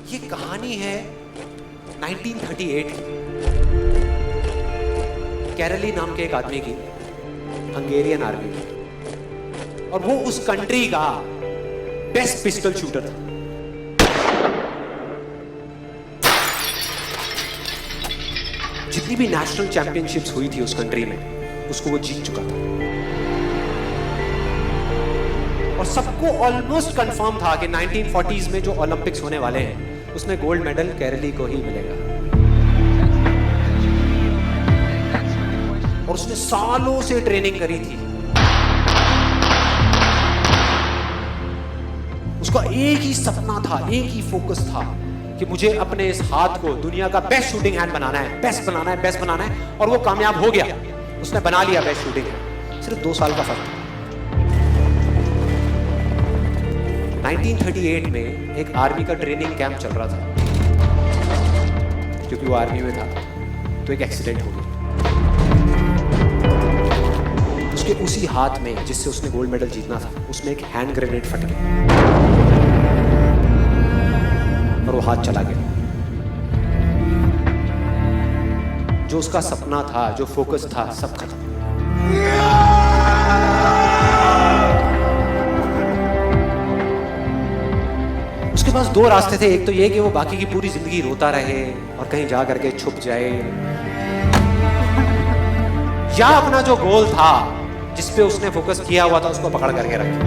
ये कहानी है 1938 की, कैरली नाम के एक आदमी की, हंगेरियन आर्मी में, और वो उस कंट्री का बेस्ट पिस्टल शूटर था। जितनी भी नेशनल चैंपियनशिप्स हुई थी उस कंट्री में, उसको वो जीत चुका था। और सबको ऑलमोस्ट कंफर्म था कि 1940s में जो ओलंपिक्स होने वाले हैं उसमें गोल्ड मेडल कैरली को ही मिलेगा। और उसने सालों से ट्रेनिंग करी थी। उसका एक ही सपना था, एक ही फोकस था कि मुझे अपने इस हाथ को दुनिया का बेस्ट शूटिंग हैंड बनाना है, बेस्ट बनाना है, बेस्ट बनाना है। और वो कामयाब हो गया, उसने बना लिया बेस्ट शूटिंग हैंड। सिर्फ 2 साल का फर्क था। 1938 में एक आर्मी का ट्रेनिंग कैंप चल रहा था। क्योंकि वो आर्मी में था तो एक एक्सीडेंट हो गया। उसके उसी हाथ में जिससे उसने गोल्ड मेडल जीतना था, उसमें एक हैंड ग्रेनेड फट गया और वो हाथ चला गया। जो उसका सपना था, जो फोकस था, सब खत्म। उसके पास 2 रास्ते थे। एक तो ये कि वो बाकी की पूरी जिंदगी रोता रहे और कहीं जा करके छुप जाए, या अपना जो गोल था जिस पे उसने फोकस किया हुआ था उसको पकड़ करके रखे।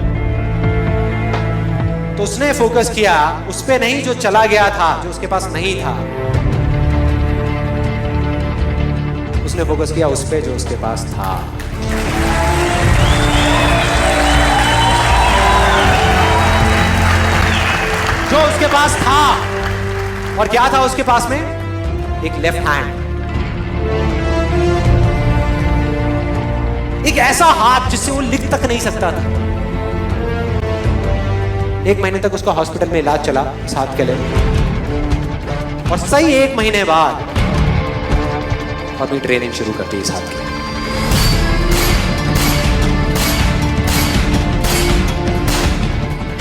तो उसने फोकस किया उस पे नहीं जो चला गया था, जो उसके पास नहीं था। उसने फोकस किया उस पे जो उसके पास था। जो उसके पास था। और क्या था उसके पास में? एक लेफ्ट हैंड, एक ऐसा हाथ जिससे वो लिख तक नहीं सकता था। 1 महीने तक उसका हॉस्पिटल में इलाज चला इस हाथ के लिए, और सही 1 महीने बाद अभी ट्रेनिंग शुरू करती है इस हाथ की।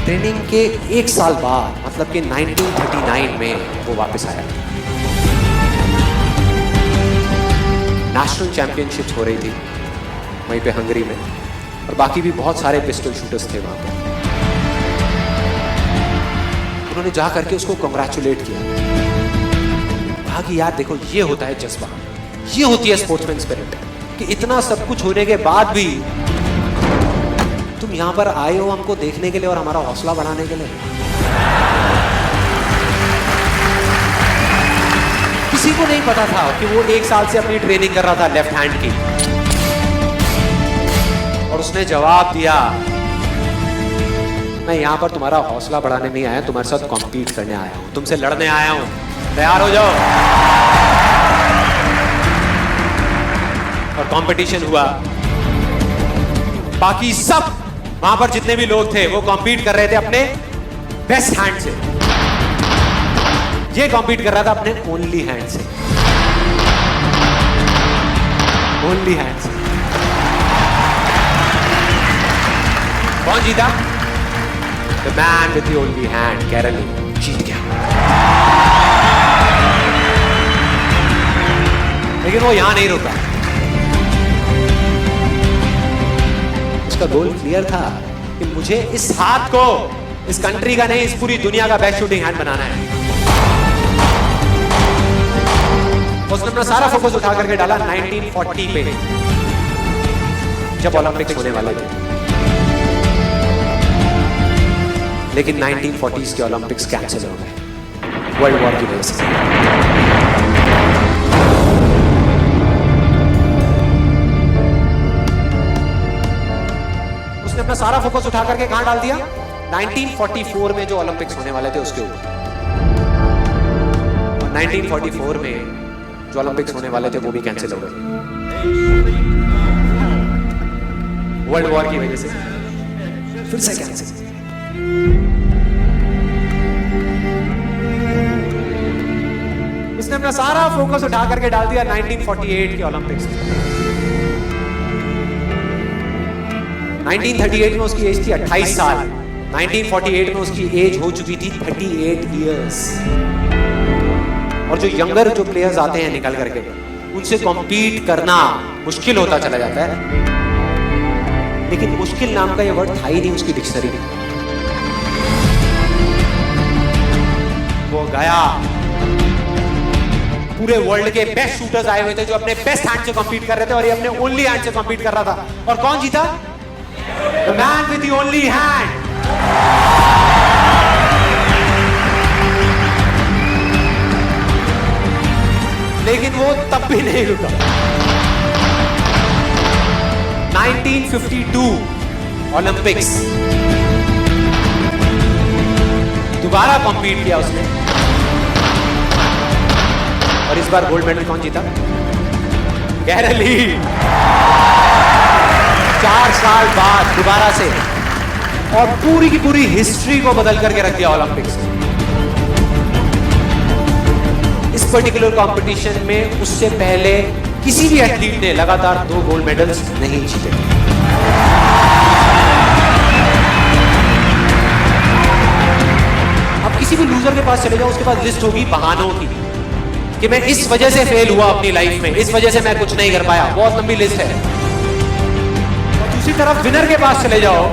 ट्रेनिंग के 1 साल बाद, मतलब कि 1939 में वो वापस आया। नेशनल चैंपियनशिप्स हो रही थी वहीं पे हंगरी में, और बाकी भी बहुत सारे पिस्टल शूटर्स थे वहां पे। उन्होंने जा करके उसको कांग्रेचुलेट किया, कहा कि यार देखो, ये होता है जज्बा, ये होती है स्पोर्ट्समैन स्पिरिट, कि इतना सब कुछ होने के बाद भी तुम यहां पर आए हो हमको देखने के लिए और हमारा हौसला बढ़ाने के लिए। किसी को नहीं पता था कि वो 1 साल से अपनी ट्रेनिंग कर रहा था लेफ्ट हैंड की। और उसने जवाब दिया, मैं यहां पर तुम्हारा हौसला बढ़ाने नहीं आया, तुम्हारे साथ कॉम्पीट करने आया हूं, तुमसे लड़ने आया हूं, तैयार हो जाओ। और कंपटीशन हुआ। बाकी सब वहां पर जितने भी लोग थे वो कॉम्पीट कर रहे थे अपने बेस्ट हैंड से। ये कॉम्पीट कर रहा था अपने ओनली हैंड से, ओनली हैंड से। कौन जीता? The man with the only hand, Kairali जीत गया। लेकिन वो यहां नहीं रुका। उसका गोल क्लियर था कि मुझे इस हाथ को इस कंट्री का नहीं, इस पूरी दुनिया का बेस्ट शूटिंग हैंड बनाना है। उसने अपना सारा फोकस उठा करके डाला 1940 पे, जब ओलंपिक्स होने वाले थे। लेकिन 1940s के ओलंपिक्स कैंसिल हो गए वर्ल्ड वॉर की वजह से। उसने अपना सारा फोकस उठा करके कहां डाल दिया? 1944 में जो ओलंपिक्स होने वाले थे उसके ऊपर। और 1944 में जो ओलंपिक्स होने वाले थे वो भी कैंसिल हो गए वर्ल्ड वॉर की वजह से। फिर से कैंसिल। उसने अपना सारा फोकस उठा करके डाल दिया 1948 के ओलंपिक्स में। 1938 में उसकी एज थी 28 साल। 1948 में उसकी एज हो चुकी थी 38 इयर्स। और जो यंगर जो प्लेयर्स आते हैं निकल करके, उनसे कॉम्पीट करना मुश्किल होता चला जाता है। लेकिन मुश्किल नाम का ये वर्ड था ही नहीं उसकी डिक्शनरी में। वो गया, पूरे वर्ल्ड के बेस्ट शूटर्स आए हुए थे जो अपने बेस्ट हैंड से कॉम्पीट कर रहे थे, और ये अपने ओनली हैंड से कॉम्पीट कर रहा था। और कौन जीता? The man with the only hand. लेकिन वो तब भी नहीं रुका। 1952 ओलंपिक्स, दोबारा कॉम्पीट किया उसने, और इस बार गोल्ड मेडल कौन जीता? गैरल ली। 4 साल बाद दोबारा से, और पूरी की पूरी हिस्ट्री को बदल करके रख दिया ओलंपिक्स। इस पर्टिकुलर कंपटीशन में उससे पहले किसी भी एथलीट ने लगातार 2 गोल्ड मेडल्स नहीं जीते। अब किसी भी लूजर के पास चले जाओ, उसके पास लिस्ट होगी बहानों की कि मैं इस वजह से फेल हुआ अपनी लाइफ में, इस वजह से मैं कुछ नहीं कर पाया। बहुत लंबी लिस्ट है। और दूसरी तरफ विनर के पास चले जाओ,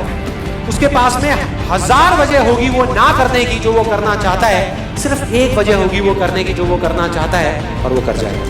उसके पास में 1000 वजह होगी वो ना करने की जो वो करना चाहता है, सिर्फ एक वजह होगी वो करने की जो वो करना चाहता है, और वो कर जाएगा।